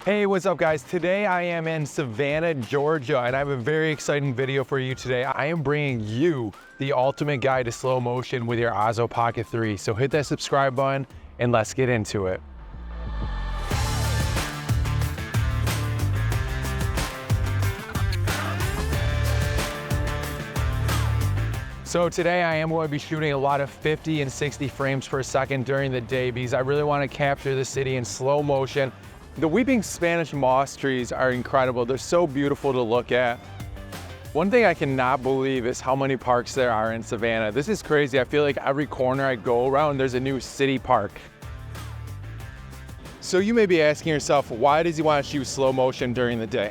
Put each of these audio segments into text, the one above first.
Hey, what's up guys? Today I am in Savannah, Georgia, and I have a very exciting video for you today. I am bringing you the ultimate guide to slow motion with your Osmo Pocket 3. So hit that subscribe button and let's get into it. So today I am going to be shooting a lot of 50 and 60 frames per second during the day because I really want to capture the city in slow motion. The weeping Spanish moss trees are incredible. They're so beautiful to look at. One thing I cannot believe is how many parks there are in Savannah. This is crazy. I feel like every corner I go around, there's a new city park. So you may be asking yourself, why does he want to shoot slow motion during the day?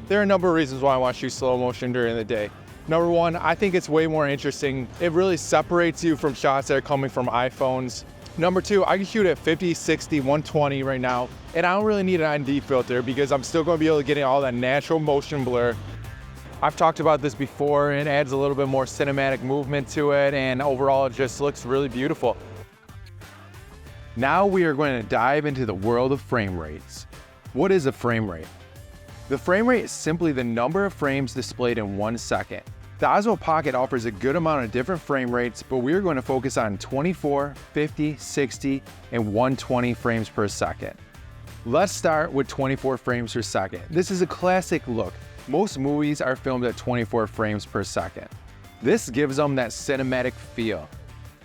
There are a number of reasons why I want to shoot slow motion during the day. Number one, I think it's way more interesting. It really separates you from shots that are coming from iPhones. Number two, I can shoot at 50, 60, 120 right now, and I don't really need an ND filter because I'm still going to be able to get all that natural motion blur. I've talked about this before, it adds a little bit more cinematic movement to it, and overall it just looks really beautiful. Now we are going to dive into the world of frame rates. What is a frame rate? The frame rate is simply the number of frames displayed in 1 second. The Osmo Pocket offers a good amount of different frame rates, but we're going to focus on 24, 50, 60, and 120 frames per second. Let's start with 24 frames per second. This is a classic look. Most movies are filmed at 24 frames per second. This gives them that cinematic feel.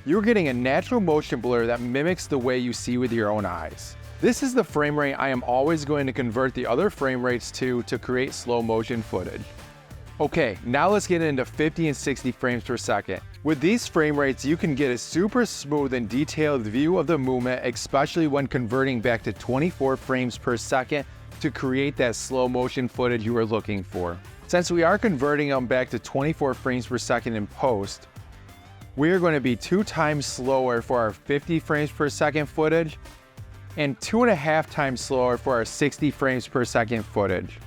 You're getting a natural motion blur that mimics the way you see with your own eyes. This is the frame rate I am always going to convert the other frame rates to create slow motion footage. Okay, now let's get into 50 and 60 frames per second. With these frame rates, you can get a super smooth and detailed view of the movement, especially when converting back to 24 frames per second to create that slow motion footage you are looking for. Since we are converting them back to 24 frames per second in post, we are going to be 2 times slower for our 50 frames per second footage and 2.5 times slower for our 60 frames per second footage.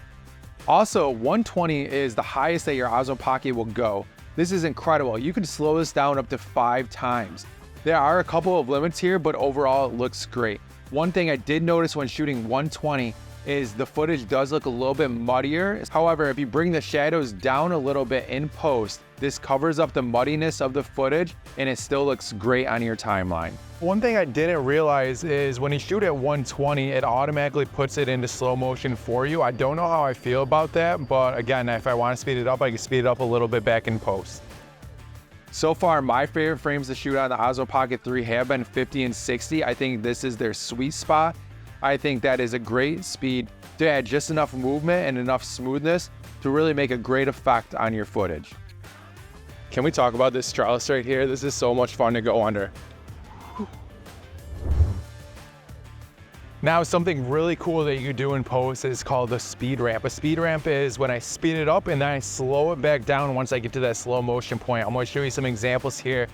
Also, 120 is the highest that your Osmo Pocket will go. This is incredible. You can slow this down up to 5 times. There are a couple of limits here, but overall it looks great. One thing I did notice when shooting 120 is the footage does look a little bit muddier. However, if you bring the shadows down a little bit in post, this covers up the muddiness of the footage and it still looks great on your timeline. One thing I didn't realize is when you shoot at 120, it automatically puts it into slow motion for you. I don't know how I feel about that, but again, if I want to speed it up, I can speed it up a little bit back in post. So far, my favorite frames to shoot on the Osmo Pocket 3 have been 50 and 60. I think this is their sweet spot. I think that is a great speed to add just enough movement and enough smoothness to really make a great effect on your footage. Can we talk about this trellis right here? This is so much fun to go under. Now, something really cool that you do in post is called the speed ramp. A speed ramp is when I speed it up and then I slow it back down once I get to that slow motion point. I'm going to show you some examples here.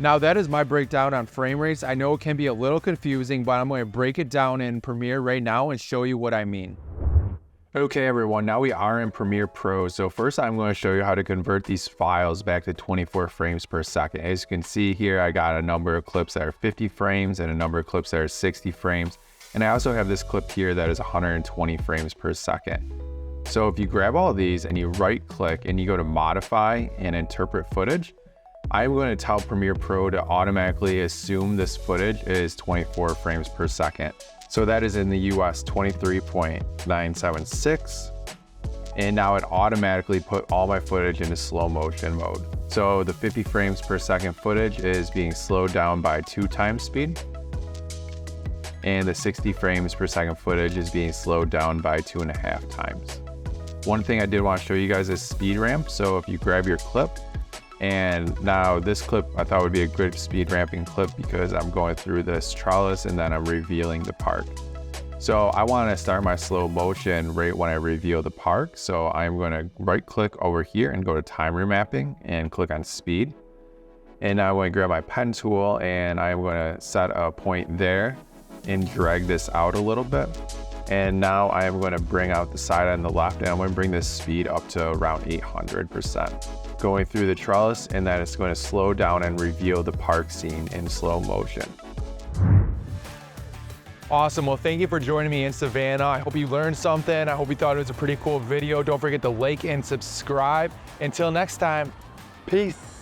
Now that is my breakdown on frame rates. I know it can be a little confusing, but I'm going to break it down in Premiere right now and show you what I mean. Okay everyone, now we are in Premiere Pro. So first I'm going to show you how to convert these files back to 24 frames per second. As you can see here, I got a number of clips that are 50 frames and a number of clips that are 60 frames. And I also have this clip here that is 120 frames per second. So if you grab all of these and you right click and you go to modify and interpret footage, I'm going to tell Premiere Pro to automatically assume this footage is 24 frames per second. So that is in the US 23.976. And now it automatically put all my footage into slow motion mode. So the 50 frames per second footage is being slowed down by 2 times speed. And the 60 frames per second footage is being slowed down by 2.5 times. One thing I did want to show you guys is speed ramp. So if you grab your clip, and now this clip I thought would be a good speed ramping clip because I'm going through this trellis and then I'm revealing the park. So I want to start my slow motion right when I reveal the park. So I'm going to right click over here and go to time remapping and click on speed. And now I'm going to grab my pen tool and I'm going to set a point there and drag this out a little bit. And now I am going to bring out the side on the left and I'm going to bring this speed up to around 800%. Going through the trellis, and then it's going to slow down and reveal the park scene in slow motion. Awesome, well, thank you for joining me in Savannah. I hope you learned something. I hope you thought it was a pretty cool video. Don't forget to like and subscribe. Until next time, peace.